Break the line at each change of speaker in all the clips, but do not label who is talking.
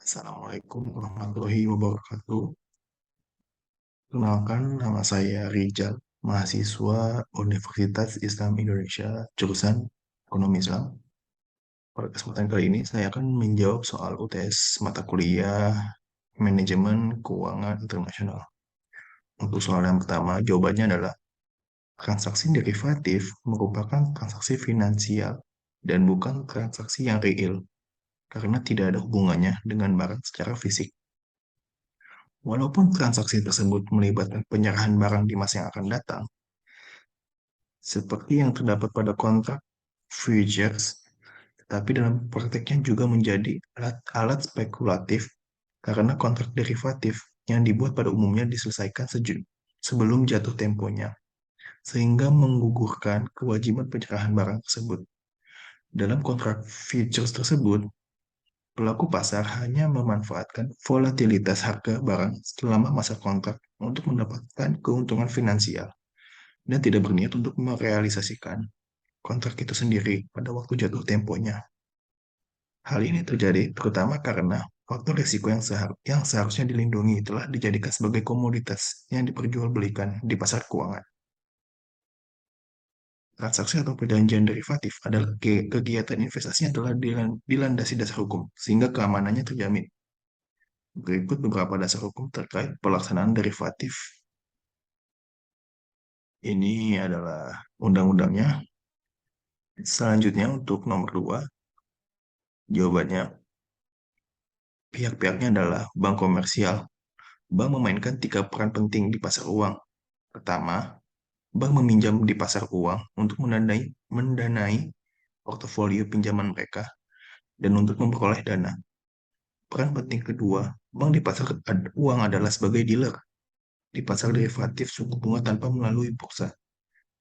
Assalamualaikum warahmatullahi wabarakatuh. Kenalkan, nama saya Rijal, mahasiswa Universitas Islam Indonesia, jurusan Ekonomi Islam. Pada kesempatan kali ini, saya akan menjawab soal UTS mata kuliah Manajemen Keuangan Internasional. Untuk soal yang pertama, jawabannya adalah transaksi derivatif merupakan transaksi finansial dan bukan transaksi yang real, karena tidak ada hubungannya dengan barang secara fisik. Walaupun transaksi tersebut melibatkan penyerahan barang di masa yang akan datang, seperti yang terdapat pada kontrak futures, tetapi dalam prakteknya juga menjadi alat spekulatif karena kontrak derivatif yang dibuat pada umumnya diselesaikan sebelum jatuh temponya, sehingga menggugurkan kewajiban penyerahan barang tersebut. Dalam kontrak futures tersebut, pelaku pasar hanya memanfaatkan volatilitas harga barang selama masa kontrak untuk mendapatkan keuntungan finansial dan tidak berniat untuk merealisasikan kontrak itu sendiri pada waktu jatuh temponya. Hal ini terjadi terutama karena faktor risiko yang seharusnya dilindungi telah dijadikan sebagai komoditas yang diperjualbelikan di pasar keuangan. Transaksi atau perjanjian derivatif adalah kegiatan investasi yang telah dilandasi dasar hukum, sehingga keamanannya terjamin. Berikut beberapa dasar hukum terkait pelaksanaan derivatif. Ini adalah undang-undangnya. Selanjutnya untuk nomor 2, jawabannya pihak-pihaknya adalah bank komersial. Bank memainkan 3 peran penting di pasar uang. Pertama, bank meminjam di pasar uang untuk mendanai portofolio pinjaman mereka dan untuk memperoleh dana. Peran penting kedua, bank di pasar uang adalah sebagai dealer di pasar derivatif suku bunga tanpa melalui bursa.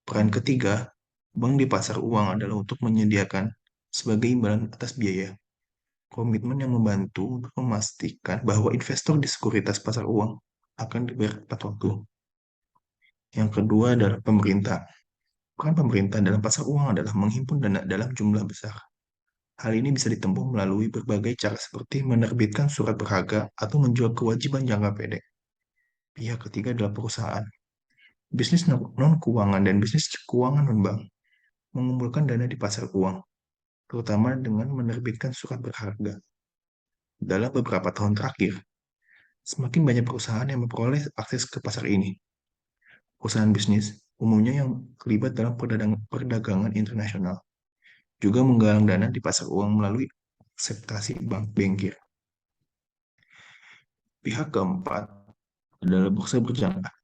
Peran ketiga, bank di pasar uang adalah untuk menyediakan sebagai imbalan atas biaya. Komitmen yang membantu untuk memastikan bahwa investor di sekuritas pasar uang akan dibayar tepat waktu. Yang kedua adalah pemerintah. Peran pemerintah dalam pasar uang adalah menghimpun dana dalam jumlah besar. Hal ini bisa ditempuh melalui berbagai cara seperti menerbitkan surat berharga atau menjual kewajiban jangka pendek. Pihak ketiga adalah perusahaan. Bisnis non-keuangan dan bisnis keuangan non-bank mengumpulkan dana di pasar uang, terutama dengan menerbitkan surat berharga. Dalam beberapa tahun terakhir, semakin banyak perusahaan yang memperoleh akses ke pasar ini. Perusahaan bisnis, umumnya yang terlibat dalam perdagangan internasional, juga menggalang dana di pasar uang melalui akseptasi bank bankir. Pihak keempat adalah bursa berjangka.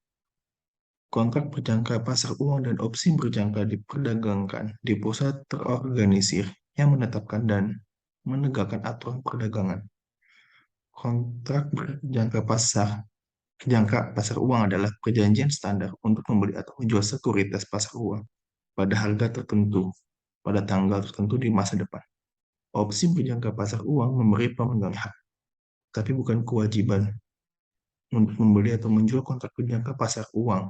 Kontrak berjangka pasar uang dan opsi berjangka diperdagangkan di pusat terorganisir yang menetapkan dan menegakkan aturan perdagangan. Kontrak berjangka pasar uang adalah perjanjian standar untuk membeli atau menjual sekuritas pasar uang pada harga tertentu pada tanggal tertentu di masa depan. Opsi berjangka pasar uang memberi pemegang hak, tapi bukan kewajiban untuk membeli atau menjual kontrak berjangka pasar uang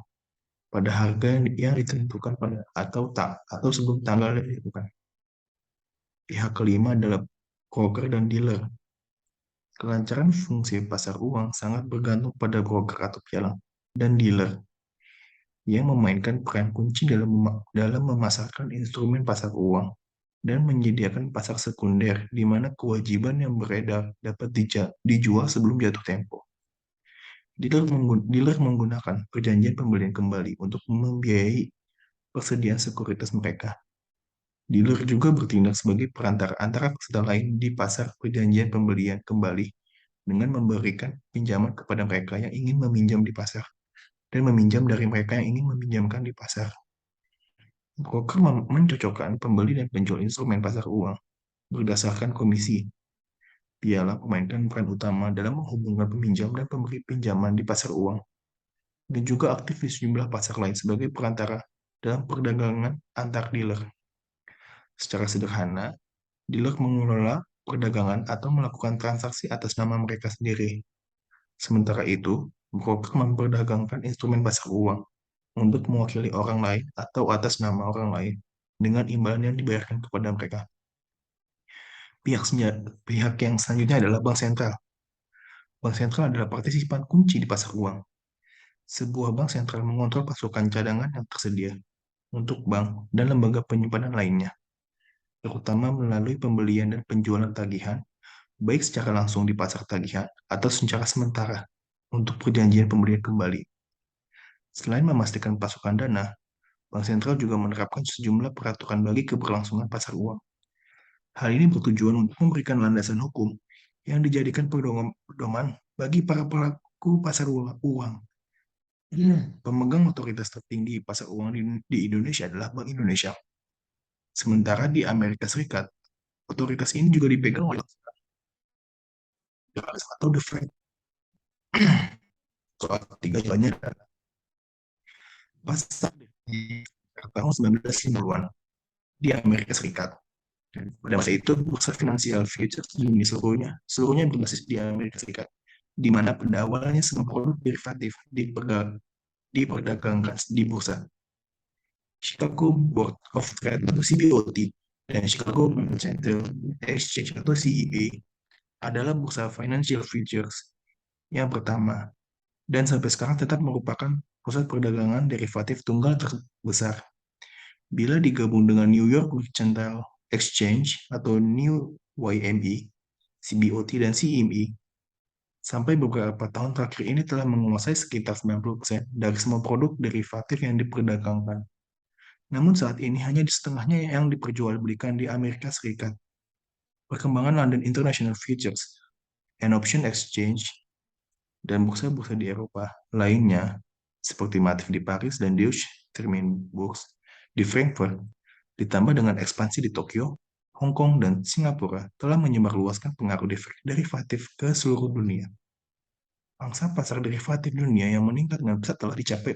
pada harga yang ditentukan pada atau sebelum tanggal yang ditentukan. Pihak kelima adalah broker dan dealer. Kelancaran fungsi pasar uang sangat bergantung pada broker atau pialang dan dealer yang memainkan peran kunci dalam memasarkan instrumen pasar uang dan menyediakan pasar sekunder di mana kewajiban yang beredar dapat dijual sebelum jatuh tempo. Dealer menggunakan perjanjian pembelian kembali untuk membiayai persediaan sekuritas mereka. Dealer juga bertindak sebagai perantara antara peserta lain di pasar perjanjian pembelian kembali dengan memberikan pinjaman kepada mereka yang ingin meminjam di pasar dan meminjam dari mereka yang ingin meminjamkan di pasar. Broker mencocokkan pembeli dan penjual instrumen pasar uang berdasarkan komisi. Piala memainkan peran utama dalam menghubungkan peminjam dan pemberi pinjaman di pasar uang, dan juga aktif di sejumlah pasar lain sebagai perantara dalam perdagangan antar dealer. Secara sederhana, dealer mengelola perdagangan atau melakukan transaksi atas nama mereka sendiri. Sementara itu, broker memperdagangkan instrumen pasar uang untuk mewakili orang lain atau atas nama orang lain dengan imbalan yang dibayarkan kepada mereka. Pihak yang selanjutnya adalah bank sentral. Bank sentral adalah partisipan kunci di pasar uang. Sebuah bank sentral mengontrol pasokan cadangan yang tersedia untuk bank dan lembaga penyimpanan lainnya, terutama melalui pembelian dan penjualan tagihan, baik secara langsung di pasar tagihan atau secara sementara untuk perjanjian pembelian kembali. Selain memastikan pasokan dana, Bank sentral juga menerapkan sejumlah peraturan bagi keberlangsungan pasar uang. Hal ini bertujuan untuk memberikan landasan hukum yang dijadikan pedoman bagi para pelaku pasar uang. Pemegang otoritas tertinggi pasar uang di Indonesia adalah Bank Indonesia. Sementara di Amerika Serikat, otoritas ini juga dipegang oleh atau The Fed. Soal tiga jalannya pasar di tahun 1950-an di Amerika Serikat. Pada masa itu, bursa finansial futures di dunia seluruhnya berbasis di Amerika Serikat, di mana pada awalnya semua produk derivatif diperdagangkan di bursa. Chicago Board of Trade atau CBOT dan Chicago Mercantile Exchange atau CEA adalah bursa financial futures yang pertama dan sampai sekarang tetap merupakan pusat perdagangan derivatif tunggal terbesar. Bila digabung dengan New York Mercantile Exchange atau New YME, CBOT dan CME, sampai beberapa tahun terakhir ini telah menguasai sekitar 90% dari semua produk derivatif yang diperdagangkan. Namun saat ini hanya di setengahnya yang diperjualbelikan di Amerika Serikat. Perkembangan London International Futures and Option Exchange dan bursa-bursa di Eropa lainnya seperti Matif di Paris dan Deutsche Terminburs di Frankfurt, ditambah dengan ekspansi di Tokyo, Hong Kong, dan Singapura telah menyebarluaskan pengaruh derivatif ke seluruh dunia. Pangsa pasar derivatif dunia yang meningkat dengan pesat telah dicapai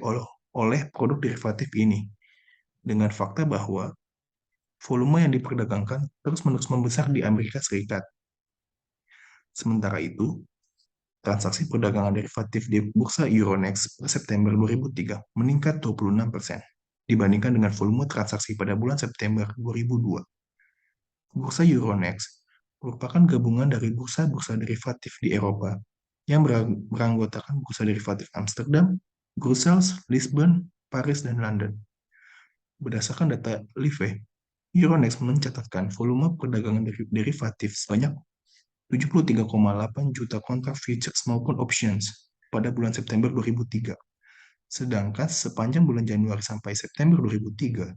oleh produk derivatif ini, dengan fakta bahwa volume yang diperdagangkan terus-menerus membesar di Amerika Serikat. Sementara itu, transaksi perdagangan derivatif di Bursa Euronext pada September 2003 meningkat 26% dibandingkan dengan volume transaksi pada bulan September 2002. Bursa Euronext merupakan gabungan dari bursa-bursa derivatif di Eropa yang beranggotakan bursa derivatif Amsterdam, Brussels, Lisbon, Paris, dan London. Berdasarkan data Live, Euronext mencatatkan volume perdagangan derivatif sebanyak 73,8 juta kontrak futures maupun options pada bulan September 2003. Sedangkan sepanjang bulan Januari sampai September 2003,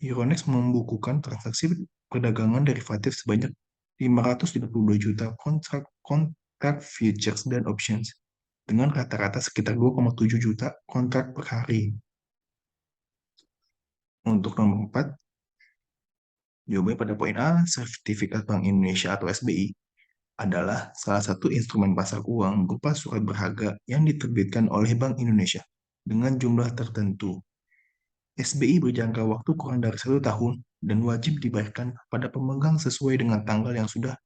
Euronext membukukan transaksi perdagangan derivatif sebanyak 532 juta kontrak futures dan options dengan rata-rata sekitar 2,7 juta kontrak per hari. Untuk nomor 4, jawabannya pada poin A, sertifikat Bank Indonesia atau SBI adalah salah satu instrumen pasar uang berupa surat berharga yang diterbitkan oleh Bank Indonesia dengan jumlah tertentu. SBI berjangka waktu kurang dari 1 tahun dan wajib dibayarkan pada pemegang sesuai dengan tanggal yang sudah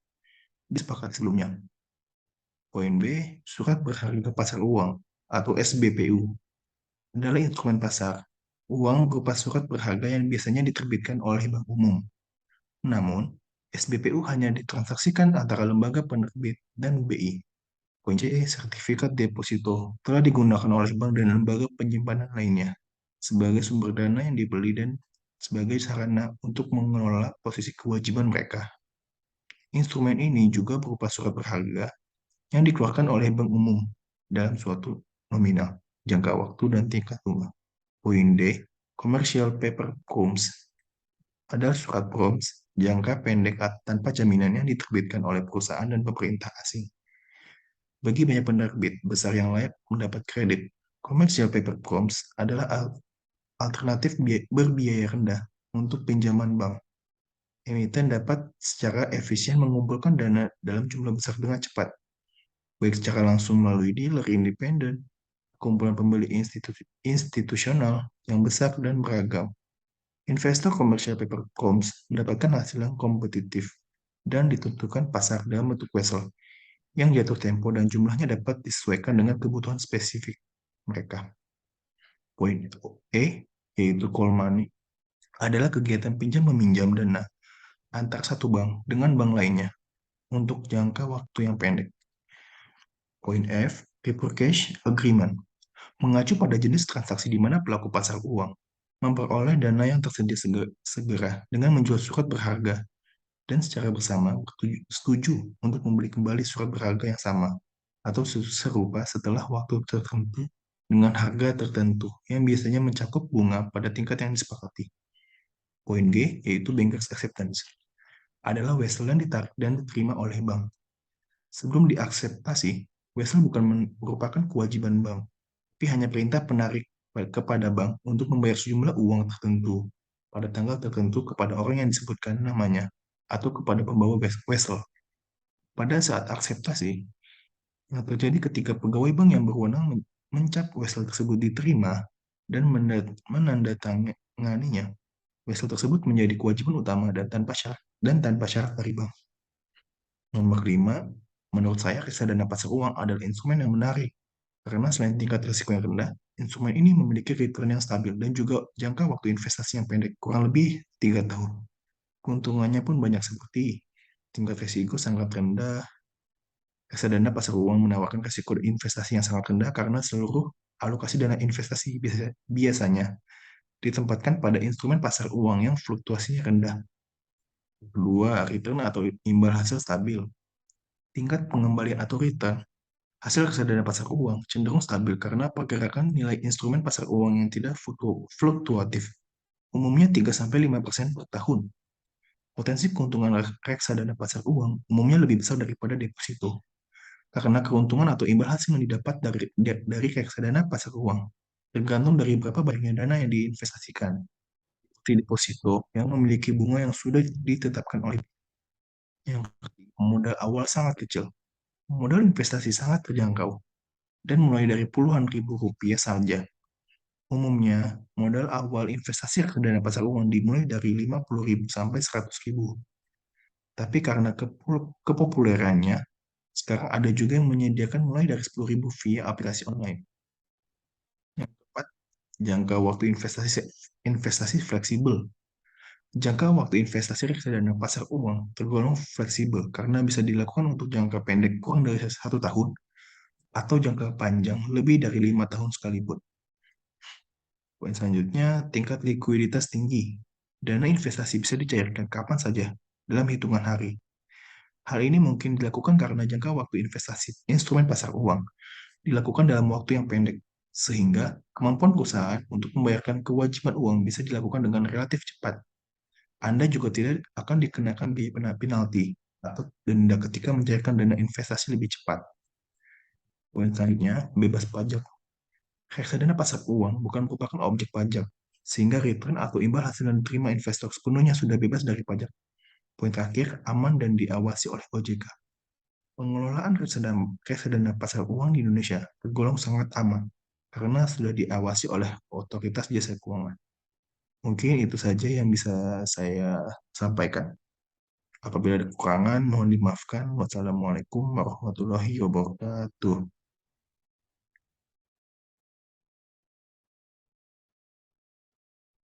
disepakati sebelumnya. Poin B, surat berharga pasar uang atau SBPU adalah instrumen pasar uang berupa surat berharga yang biasanya diterbitkan oleh Bank Umum. Namun, SBPU hanya ditransaksikan antara lembaga penerbit dan BI. Poin C, sertifikat deposito telah digunakan oleh bank dan lembaga penyimpanan lainnya sebagai sumber dana yang dibeli dan sebagai sarana untuk mengelola posisi kewajiban mereka. Instrumen ini juga berupa surat berharga yang dikeluarkan oleh bank umum dalam suatu nominal, jangka waktu, dan tingkat bunga. Poin D, commercial paper promissory adalah surat promissory jangka pendek tanpa jaminan yang diterbitkan oleh perusahaan dan pemerintah asing. Bagi banyak penerbit besar yang layak mendapat kredit, commercial paper promissory adalah alternatif berbiaya rendah untuk pinjaman bank. Emiten dapat secara efisien mengumpulkan dana dalam jumlah besar dengan cepat, baik secara langsung melalui dealer independen, kumpulan pembeli institusional yang besar dan beragam. Investor commercial paper promissory mendapatkan hasil yang kompetitif dan ditentukan pasar dalam bentuk vessel yang jatuh tempo dan jumlahnya dapat disesuaikan dengan kebutuhan spesifik mereka. Poin E, yaitu call money, adalah kegiatan pinjam-meminjam dana antar satu bank dengan bank lainnya untuk jangka waktu yang pendek. Poin F, repurchase agreement. Mengacu pada jenis transaksi di mana pelaku pasar uang memperoleh dana yang tersedia segera dengan menjual surat berharga dan secara bersama setuju untuk membeli kembali surat berharga yang sama atau serupa setelah waktu tertentu dengan harga tertentu yang biasanya mencakup bunga pada tingkat yang disepakati. Poin G, yaitu bankers acceptance, adalah wesel yang ditarik dan diterima oleh bank. Sebelum diakseptasi, wesel bukan merupakan kewajiban bank, tapi hanya perintah penarik kepada bank untuk membayar sejumlah uang tertentu pada tanggal tertentu kepada orang yang disebutkan namanya atau kepada pembawa wesel. Pada saat akseptasi, yang terjadi ketika pegawai bank yang berwenang mencap wesel tersebut diterima dan menandatanganinya. Wesel tersebut menjadi kewajiban utama dan tanpa syarat dari bank. Nomor 5, menurut saya reksadana pasar uang adalah instrumen yang menarik karena selain tingkat risiko yang rendah, instrumen ini memiliki return yang stabil dan juga jangka waktu investasi yang pendek, kurang lebih 3 tahun. Keuntungannya pun banyak seperti tingkat risiko sangat rendah. Reksadana pasar uang menawarkan risiko investasi yang sangat rendah karena seluruh alokasi dana investasi biasanya ditempatkan pada instrumen pasar uang yang fluktuasinya rendah. Kedua, return atau imbal hasil stabil. Tingkat pengembalian atau return hasil reksadana pasar uang cenderung stabil karena pergerakan nilai instrumen pasar uang yang tidak fluktuatif, umumnya 3-5% per tahun. Potensi keuntungan reksadana pasar uang umumnya lebih besar daripada deposito, karena keuntungan atau imbal hasil yang didapat dari reksadana pasar uang tergantung dari berapa banyaknya dana yang diinvestasikan. Seperti deposito yang memiliki bunga yang sudah ditetapkan oleh yang modal awal sangat kecil, modal investasi sangat terjangkau, dan mulai dari puluhan ribu rupiah saja. Umumnya, modal awal investasi reksadana pasar uang dimulai dari 50.000 sampai 100.000. Tapi karena kepopulerannya, sekarang ada juga yang menyediakan mulai dari 10.000 via aplikasi online. Yang keempat, jangka waktu investasi fleksibel. Jangka waktu investasi reksadana pasar uang tergolong fleksibel karena bisa dilakukan untuk jangka pendek kurang dari 1 tahun atau jangka panjang lebih dari 5 tahun sekalipun. Poin selanjutnya, tingkat likuiditas tinggi. Dana investasi bisa dicairkan kapan saja dalam hitungan hari. Hal ini mungkin dilakukan karena jangka waktu investasi instrumen pasar uang dilakukan dalam waktu yang pendek, sehingga kemampuan perusahaan untuk membayarkan kewajiban uang bisa dilakukan dengan relatif cepat. Anda juga tidak akan dikenakan biaya penalti atau denda ketika mencairkan dana investasi lebih cepat. Poin selanjutnya, bebas pajak. Reksadana pasar uang bukan merupakan objek pajak, sehingga return atau imbal hasil yang diterima investor sepenuhnya sudah bebas dari pajak. Poin terakhir, aman dan diawasi oleh OJK. Pengelolaan reksadana pasar uang di Indonesia tergolong sangat aman karena sudah diawasi oleh otoritas jasa keuangan. Mungkin itu saja yang bisa saya sampaikan. Apabila ada kekurangan, mohon dimaafkan. Wassalamualaikum warahmatullahi wabarakatuh.